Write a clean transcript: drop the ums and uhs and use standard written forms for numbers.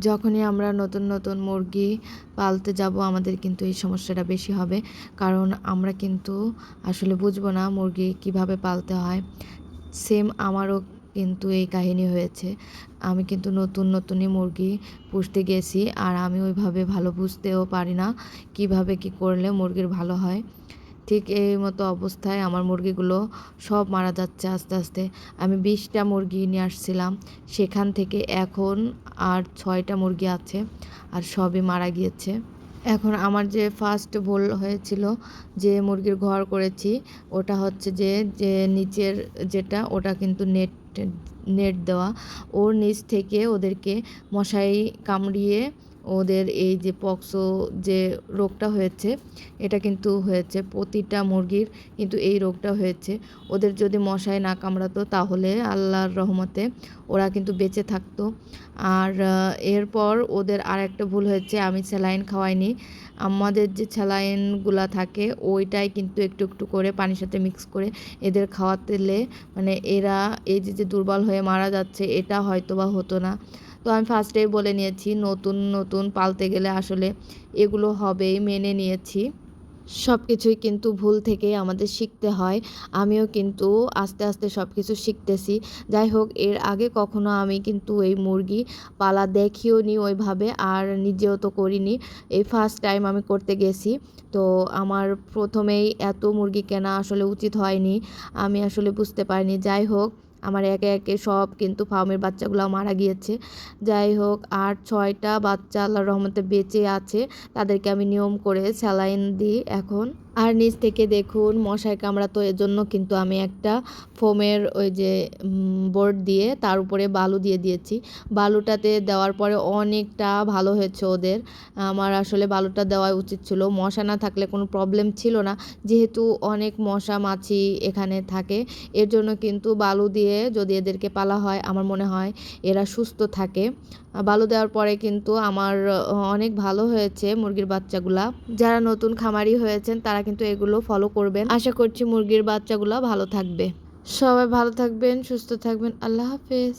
যখনই আমরা নতুন নতুন মুরগি পালতে যাব আমাদের কিন্তু এই সমস্যাটা বেশি হবে, কারণ আমরা কিন্তু আসলে বুঝবো না মুরগি কিভাবে পালতে হয়। সেম আমারও কিন্তু এই কাহিনী হয়েছে। আমি কিন্তু নতুনই মুরগি পুষতে গেছি, আর আমি ওইভাবে ভালো বুঝতেও পারি না কিভাবে কি করলে মুরগির ভালো হয়। ঠিক এই মতো অবস্থায় আমার মুরগিগুলো সব মারা যাচ্ছে আস্তে আস্তে। আমি 20টা মুরগি নিয়ে আসছিলাম, সেখান থেকে এখন আর 6টা মুরগি আছে, আর সবই মারা গিয়েছে। এখন আমার যে ফার্স্ট ভুল হয়েছিল, যে মুরগির ঘর করেছি, ওটা হচ্ছে যে নিচের যেটা, ওটা কিন্তু নেট দেওয়া। ওর নিচ থেকে ওদেরকে মশারি কামড়িয়ে ওদের এই যে পক্সো যে রোগটা হয়েছে, এটা কিন্তু হয়েছে প্রতিটা মুরগির, কিন্তু এই রোগটা হয়েছে। ওদের যদি মশাই না কামড়াতো তাহলে আল্লাহর রহমতে ওরা কিন্তু বেঁচে থাকতো। আর এরপর ওদের আর একটা ভুল হয়েছে, আমি স্যালাইন খাওয়াইনি। আমাদের যে স্যালাইনগুলা থাকে ওইটাই কিন্তু একটু একটু করে পানির সাথে মিক্স করে এদের খাওয়াতেলে মানে এরা এই যে দুর্বল হয়ে মারা যাচ্ছে, এটা হয়তো বা হতো না। তো আমি ফার্স্টেই বলে নিয়েছি, নতুন পালতে গেলে আসলে এগুলো হবেই, মেনে নিয়েছি। সব কিছুই কিন্তু ভুল থেকেই আমাদের শিখতে হয়। আমিও কিন্তু আস্তে আস্তে সব কিছু শিখতেছি। যাই হোক, এর আগে কখনো আমি কিন্তু এই মুরগি পালা দেখিও নি ওইভাবে, আর নিজেও তো করিনি। এই ফার্স্ট টাইম আমি করতে গেছি। তো আমার প্রথমেই এত মুরগি কেনা আসলে উচিত হয়নি। আমি আসলে বুঝতে পারিনি। যাই হোক, আমার একে একে সব কিন্তু ফার্মের বাচ্চাগুলো মারা গিয়েছে। যাই হোক, আর 6টা বাচ্চা আল্লাহর রহমতে বেঁচে আছে। তাদেরকে আমি নিয়ম করে স্যালাইন দিই এখন। আর নিচ থেকে দেখুন মশায় কামড়াতো, এজন্য কিন্তু আমি একটা ফোমের ওই যে বোর্ড দিয়ে তার উপরে বালু দিয়ে দিয়েছি। বালুটাতে দেওয়ার পরে অনেকটা ভালো হয়েছে ওদের। আমার আসলে বালুটা দেওয়া উচিত ছিল, মশা না থাকলে কোনো প্রবলেম ছিল না, যেহেতু অনেক মশা মাছি এখানে থাকে। এর জন্য কিন্তু বালু দিয়ে যদি এদেরকে পালা হয় আমার মনে হয় এরা সুস্থ থাকে। বালু দেওয়ার পরে কিন্তু আমার অনেক ভালো হয়েছে মুরগির বাচ্চাগুলা। যারা নতুন খামারি হয়েছেন তারা কিন্তু এগুলো ফলো করবেন। আশা করছি মুরগির বাচ্চাগুলো ভালো থাকবে। সবাই ভালো থাকবেন, সুস্থ থাকবেন। আল্লাহ হাফেজ।